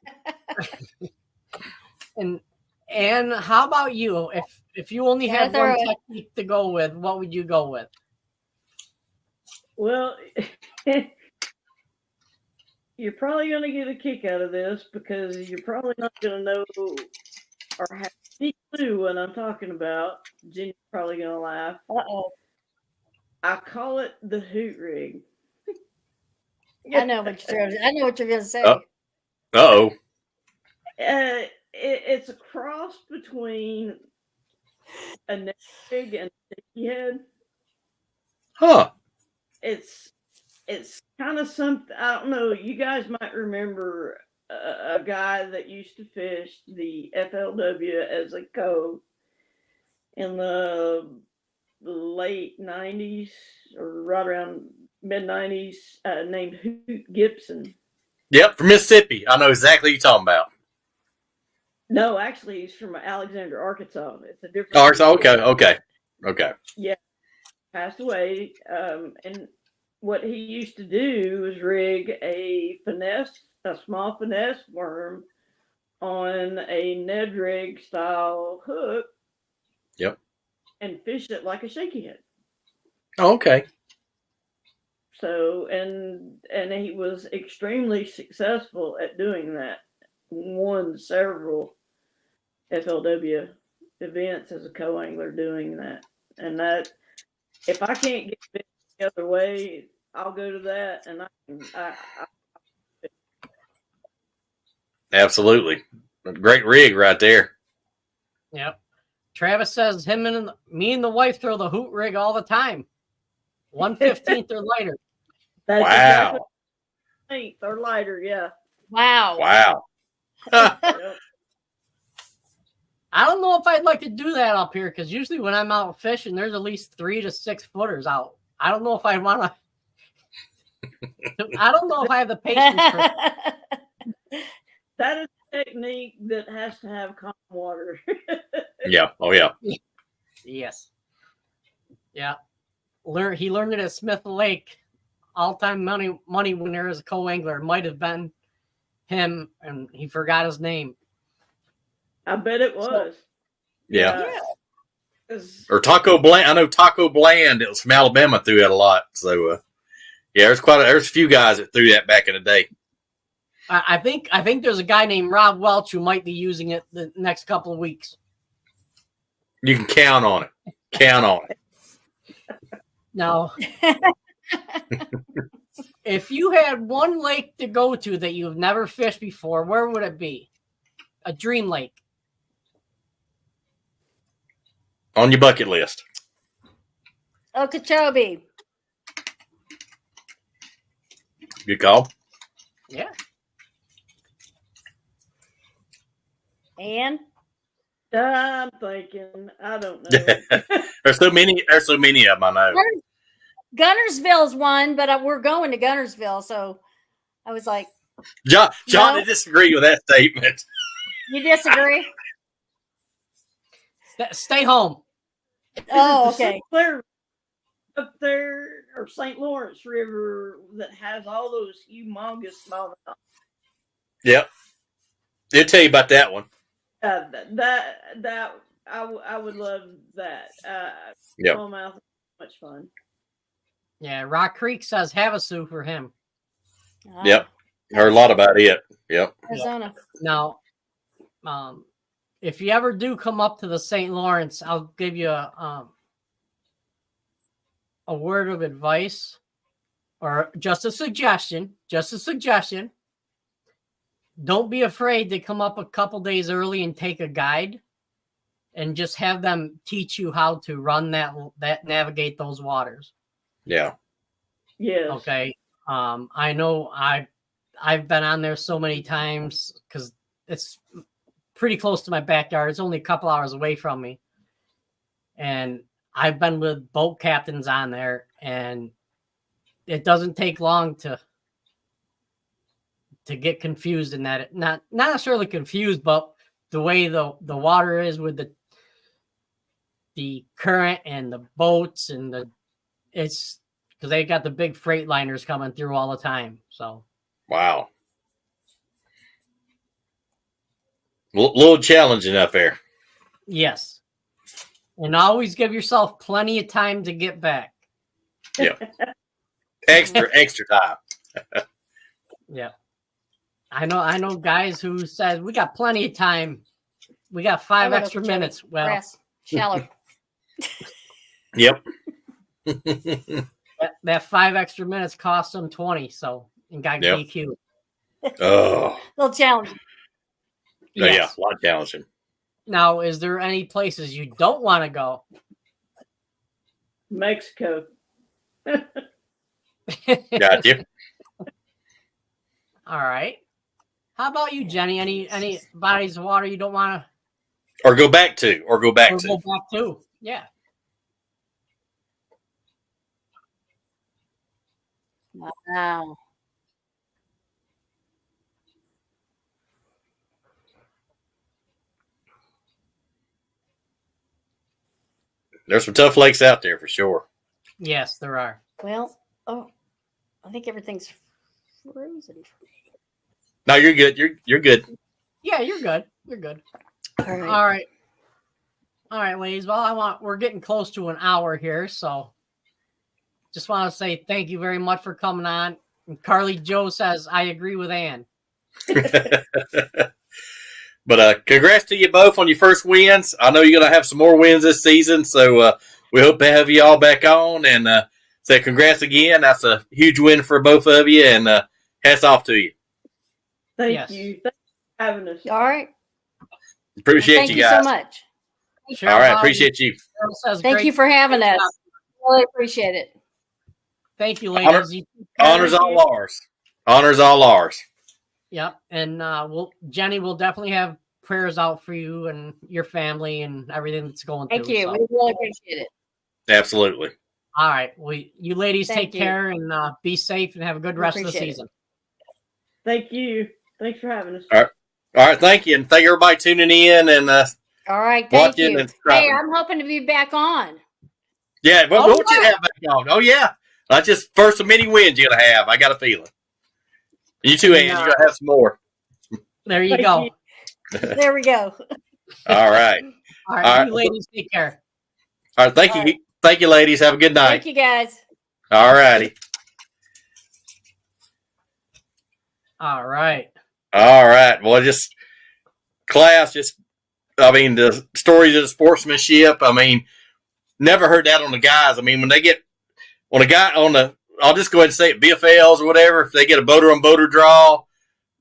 And how about you? If you only had one technique to go with, what would you go with? Well, you're probably going to get a kick out of this because you're probably not going to know or have any clue what I'm talking about. Jenny's probably going to laugh. Uh-oh. I call it the hoot rig. I know what you're going to say. Uh-oh. It's a cross between a net rig and a sticky head. Huh. It's kind of something, I don't know, you guys might remember a guy that used to fish the FLW as a cove in the late 90s or right around mid-90s, named Hoot Gibson. Yep, from Mississippi. I know exactly what you're talking about. No, actually, he's from Alexander, Arkansas. It's a different... Arkansas, okay. Yeah, passed away. And what he used to do was rig a small finesse worm on a Ned rig style hook. Yep. And fish it like a shaky head. Oh, okay. So, and he was extremely successful at doing that. Won several FLW events as a co-angler doing that. And that, if I can't get it the other way, I'll go to that. And I absolutely. A great rig right there. Yep. Travis says me and the wife throw the hoot rig all the time. 1/15 or lighter. That's wow. Exactly or lighter, yeah. Wow. I don't know if I'd like to do that up here because usually when I'm out fishing, there's at least 3 to 6 footers out. I don't know if I want to. I don't know if I have the patience for that is a technique that has to have calm water. Yeah. Oh, yeah. Yes. Yeah. He learned it at Smith Lake. All-time money winner as a co-angler. Might have been him, and he forgot his name. I bet it was. Yeah. Or Taco Bland. I know Taco Bland. It was from Alabama. Threw that a lot. So, yeah, there's a few guys that threw that back in the day. I think there's a guy named Rob Welch who might be using it the next couple of weeks. You can count on it. Count on it. No. If you had one lake to go to that you've never fished before, where would it be? A dream lake. On your bucket list. Okeechobee. Good call. Yeah. And I'm thinking, I don't know. There's so many of them, I know. Gunnersville's one, but we're going to Gunnersville, so I was like, John, No. I disagree with that statement. you disagree? Stay home. Oh, Is it the okay. St. Clair up there or St. Lawrence River that has all those humongous smallmouth? Yep. They'll tell you about that one. That I would love that. Yep. Smallmouth is much fun. Yeah, Rock Creek says Havasu for him. Yep. Heard a lot about it. Yep. Arizona. Now, if you ever do come up to the St. Lawrence, I'll give you a word of advice or just a suggestion. Don't be afraid to come up a couple days early and take a guide and just have them teach you how to run that navigate those waters. Yeah. Yes. Okay. I know I've been on there so many times because it's pretty close to my backyard. It's only a couple hours away from me. And I've been with boat captains on there, and it doesn't take long to get confused in that. Not necessarily confused, but the way the water is with the current and the boats and it's because they got the big freight liners coming through all the time. So wow. Little challenging up there. Yes. And always give yourself plenty of time to get back. Yeah. extra time. Yeah. I know guys who said we got plenty of time. We got 5 extra minutes. Well, Grass. Shallow. Yep. that 5 extra minutes cost them 20, so and got DQ. Oh. Little challenge. Yes. Yeah, a lot challenging. Now, is there any places you don't want to go? Mexico. Got you. All right. How about you, Jenny? Any bodies of water you don't want to Or go back to. go back to? Yeah. Wow. There's some tough lakes out there for sure. Yes, there are. Well, I think everything's frozen. No, you're good. You're good. Yeah, you're good. You're good. All right. All right, ladies. Well, we're getting close to an hour here, so just want to say thank you very much for coming on. And Carly Joe says I agree with Ann. But congrats to you both on your first wins. I know you're going to have some more wins this season, so we hope to have you all back on. And say congrats again. That's a huge win for both of you, and hats off to you. Thank you. Thanks for having us. All right. Appreciate you guys. Thank you so much. Cheryl, all right, appreciate you. Thank you for having us. Really appreciate it. Thank you, ladies. Honors all ours. Honors all ours. Yep, and Jenny will definitely have prayers out for you and your family and everything that's going through. Thank you. So. We really appreciate it. Absolutely. All right. Well, you ladies Thank take you. care and be safe and have a good rest of the season. Thank you. Thanks for having us. All right. Thank you. And thank everybody tuning in and all right. Thank watching you. and subscribing. Hey, I'm hoping to be back on. Yeah. What you have back on? Oh, yeah. That's just first of many wins you're going to have. I got a feeling. You too, Ann. You're going to have some more. There you go. There we go. All right. All right. You ladies take care. All right. Thank you. Right. Thank you, ladies. Have a good night. Thank you, guys. All righty. All right. All right. Well, the stories of the sportsmanship. I mean, never heard that on the guys. I mean, when a guy I'll just go ahead and say it, BFLs or whatever, if they get a boater on boater draw,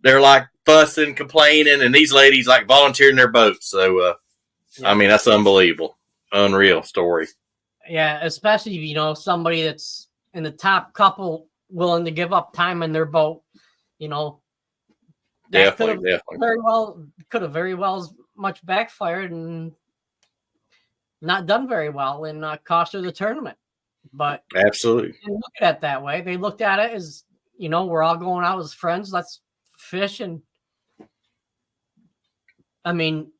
they're like fussing, complaining, and these ladies like volunteering their boats. So, I mean, that's unbelievable. Unreal story. Yeah, especially, somebody that's in the top couple willing to give up time in their boat, you know, definitely. Could have very well as much backfired and not done very well and cost her the tournament. But absolutely, they didn't look at it that way. They looked at it as, you know, we're all going out as friends. Let's fish. And I mean,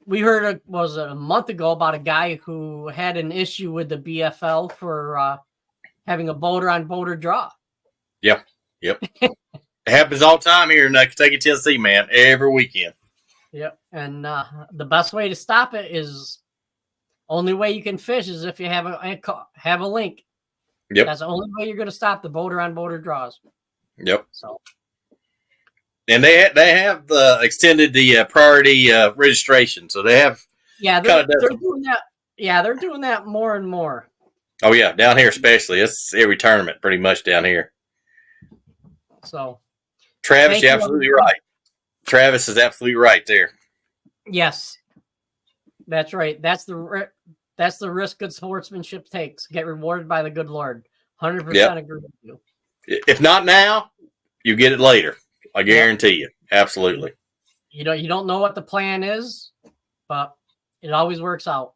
we heard was a month ago about a guy who had an issue with the BFL for having a boater-on-boater draw. Yep. It happens all the time here in Kentucky, Tennessee, man, every weekend. Yep. And the best way to stop it is only way you can fish is if you have a link. Yep. That's the only way you're going to stop the boater-on-boater draws. Yep. So. And they have extended the priority registration, so they have. Yeah, they're doing that. Yeah, they're doing that more and more. Oh yeah, down here especially. It's every tournament pretty much down here. So, Travis, you're absolutely right. Travis is absolutely right there. Yes, that's right. That's the risk good sportsmanship takes. Get rewarded by the good Lord. 100% agree with you. If not now, you get it later. I guarantee you. Absolutely. You don't know what the plan is, but it always works out.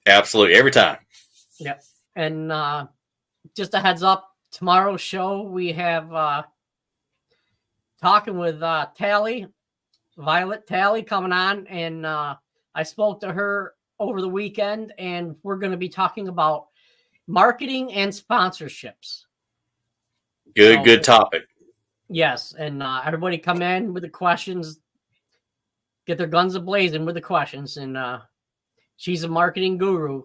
Absolutely. Every time. Yep. And just a heads up, tomorrow's show, we have talking with Violet Talley coming on. And I spoke to her over the weekend, and we're going to be talking about marketing and sponsorships. Good topic. Yes, and everybody come in with the questions, get their guns a-blazing with the questions, and she's a marketing guru.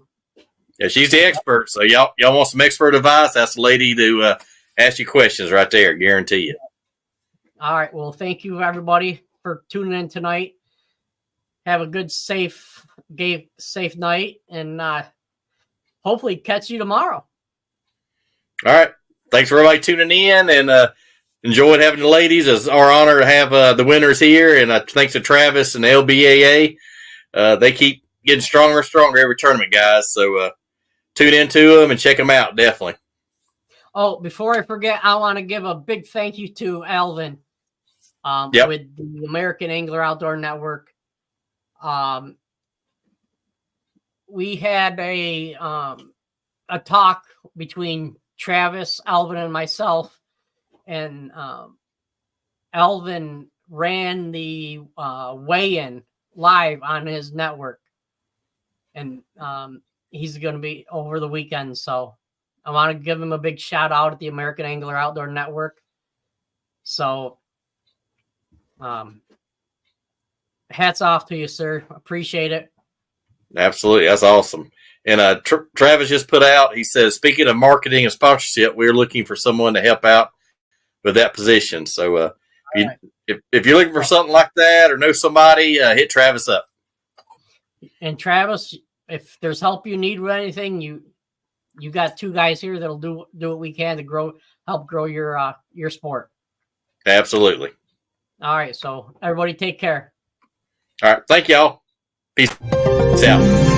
Yeah, she's the expert, so y'all want some expert advice? That's the lady to ask you questions right there, guarantee you. All right, well, thank you, everybody, for tuning in tonight. Have a good, safe night, and hopefully catch you tomorrow. All right, thanks for everybody tuning in, and enjoyed having the ladies. It's our honor to have the winners here, and thanks to Travis and the LBAA. They keep getting stronger and stronger every tournament, guys. So tune into them and check them out, definitely. Oh, before I forget, I want to give a big thank you to Alvin with the American Angler Outdoor Network. We had a talk between Travis, Alvin, and myself. And Alvin ran the weigh-in live on his network. And he's going to be over the weekend. So I want to give him a big shout out at the American Angler Outdoor Network. So hats off to you, sir. Appreciate it. Absolutely. That's awesome. And Travis just put out, he says, speaking of marketing and sponsorship, we're looking for someone to help out with that position. So if you're looking for something like that or know somebody, hit Travis up. And Travis, if there's help you need with anything, you got two guys here that'll do what we can to help grow your sport. Absolutely. All right. So everybody take care. All right. Thank y'all. Peace out.